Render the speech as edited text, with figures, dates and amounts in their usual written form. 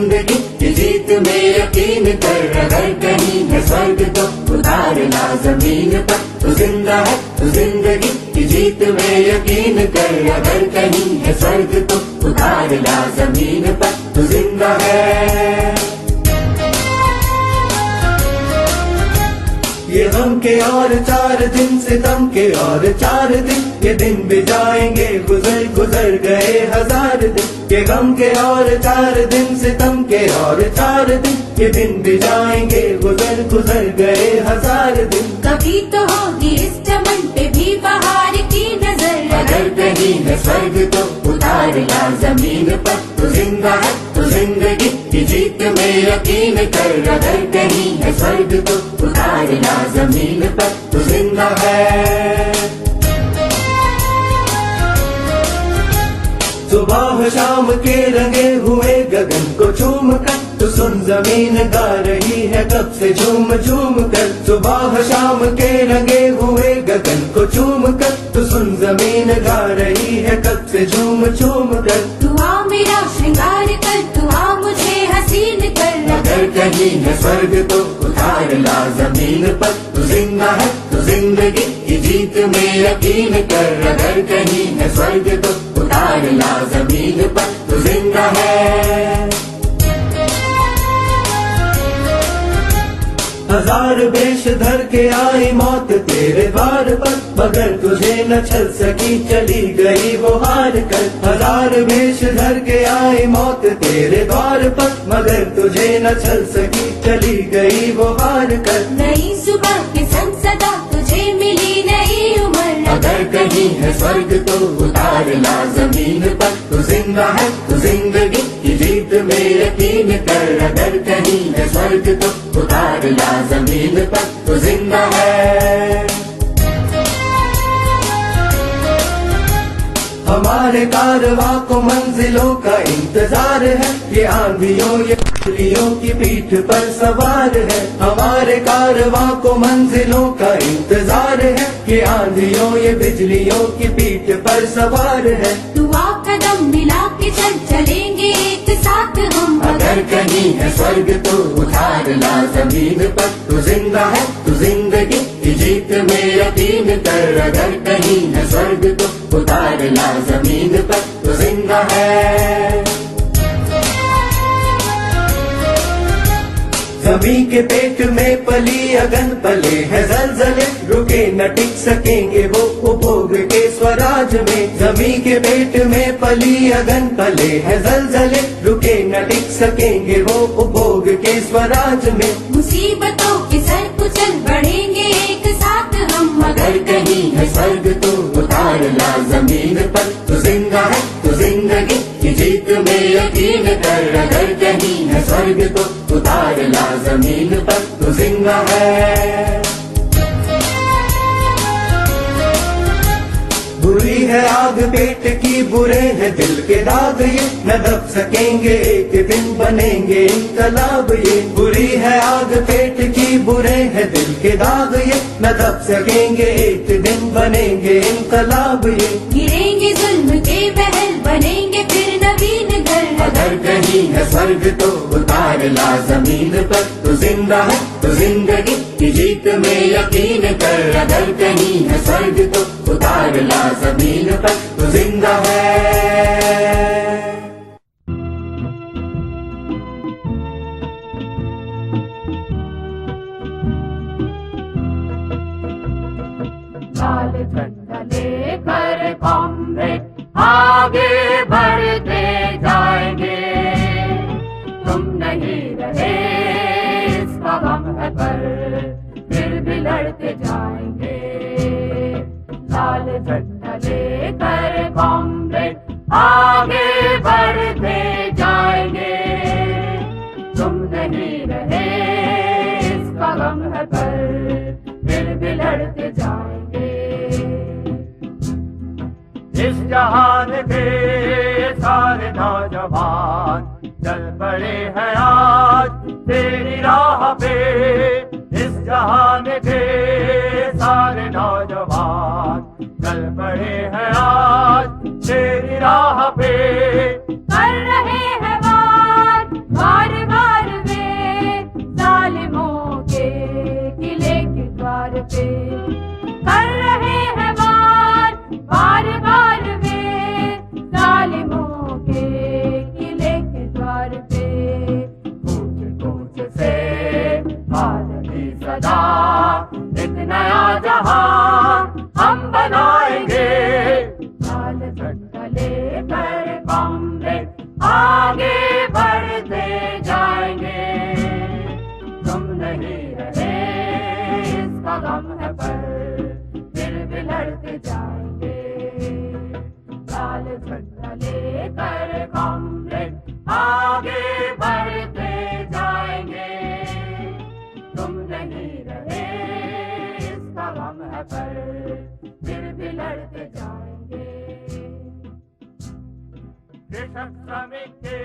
जिंदगी की जीत में यकीन कर, अगर कहीं है स्वर्ग तो उतार ला जमीन पर। तू जिंदा है तू जिंदगी की जीत में यकीन कर, अगर कहीं है स्वर्ग तो उतार ला जमीन पर। तू जिंदा है। ये गम के और 4 दिन, सितम के और 4 दिन, ये दिन भी जाएंगे गुजर गुजर गए 1000 दिन। ये गम के और 4 दिन, सितम के और 4 दिन, ये दिन भी जाएंगे गुजर गुजर गए 1000 दिन। कभी तो होगी इस चमन पे भी बहार की नजर, अगर कहीं है स्वर्ग तो उतार ला जमीन पर। तू जिंदा है तू जिंदगी की जीत में यकीन कर, अगर कहीं है स्वर्ग तो उतार ला जमीन पर। तू जिंदा है। सुबह शाम के रंगे हुए गगन को चूम कर, तो सुन जमीन गा रही है कब से झूम झूम कर। सुबह शाम के रंगे हुए गगन को चूम कर, तो सुन जमीन गा रही है कब से झूम झूम कर। तू आ मेरा श्रृंगार कर, तू आ मुझे हसीन कर, अगर कहीं है स्वर्ग तो उतार ला जमीन पर। तू जिंदा है तू जिंदगी की जीत में यकीन कर, अगर कहीं है स्वर्ग तो उतार ला जमीन पर। तू जिंदा है। 1000 वेश धर के आई मौत तेरे द्वार पर, मगर तुझे न छल सकी चली गई वो हार कर। 1000 वेश धर के आई मौत तेरे द्वार पर, मगर तुझे न छल सकी चली गई वो हार कर। नई सुबह के संग सदा तुझे मिली नई उम्र, अगर कहीं है स्वर्ग तो उतार ला जमीन पर। तू जिंदा है तू जिंदगी की जीत में यकीन कर, अगर कहीं है स्वर्ग तो उतार ला जमीन पर। तू जिंदा है। हमारे कारवां को मंजिलों का इंतजार है, ये आंधियों ये बिजलियों की पीठ पर सवार है। हमारे कारवां को मंजिलों का इंतजार है, ये आंधियों ये बिजलियों की पीठ पर सवार है। तू आ कदम मिला के चल चलेंगे एक साथ हम, अगर कहीं है स्वर्ग तो उतार ला जमीन पर। तू जिंदा है तू जिंदगी की जीत में यकीन कर, अगर कहीं है स्वर्ग तो उतार ला जमीन पर। तू जिंदा है। जमीन के पेट में पली अगन पले है जलजले, रुके न टिक सकेंगे वो उपभोग के स्वराज में। जमीन के पेट में पली अगन पले है जलजले, रुके न टिक सकेंगे वो उपभोग के स्वराज में। मुसीबतों के सर कुचल बढ़ेंगे एक साथ हम, अगर कहीं है स्वर्ग तो उतार ला जमीन पर। तू जिंदा है तू जिंदगी की जीत में यकीन कर, अगर कहीं है स्वर्ग तो उतार ला जमीन पर। तू जिंदा है। बुरी है आग पेट की बुरे है दिल के दाग, ये न दब सकेंगे एक दिन बनेंगे इनकलाब। ये बुरी है आग पेट की बुरे है दिल के दाग, ये न दब सकेंगे एक दिन बनेंगे इनकलाब। ये गिरेंगे जुल्म के महल बनेंगे फिर नवीन घर, अगर कहीं है स्वर्ग तो उतार ला जमीन पर। तू जिंदा है तू जिंदगी की जीत में यकीन कर, अगर कहीं है स्वर्ग तो उतार ला जमीन पर। तू जिंदा है। लाल झंडा लेकर कॉमरेड आगे बढ़ते जाएंगे, तुम नहीं रहे इसका गम है पर फिर भी लड़ते जाएंगे। लाल झंडा लेकर कॉमरेड आगे बढ़ते जाएंगे, तुम नहीं रहे इसका गम है पर फिर भी लड़ते जाएंगे। इस जहान के सारे नौजवान चल पड़े हैं आज तेरी राह पे। इस जहान के सारे नौजवान चल पड़े हैं आज तेरी राह पे। कर रहे हैं बात जहान हम बनाएंगे। लाल झंडा लेकर कॉमरेड आगे बढ़ते जाएंगे। तुम नहीं रहे इसका गम है पर फिर भी लड़ते जाएंगे। लाल झंडा लेकर कॉमरेड आगे बढ़ते जाएंगे। तुम नहीं रहे इसका गम है पर फिर भी लड़ते जाएंगे। कृषक श्रमिक के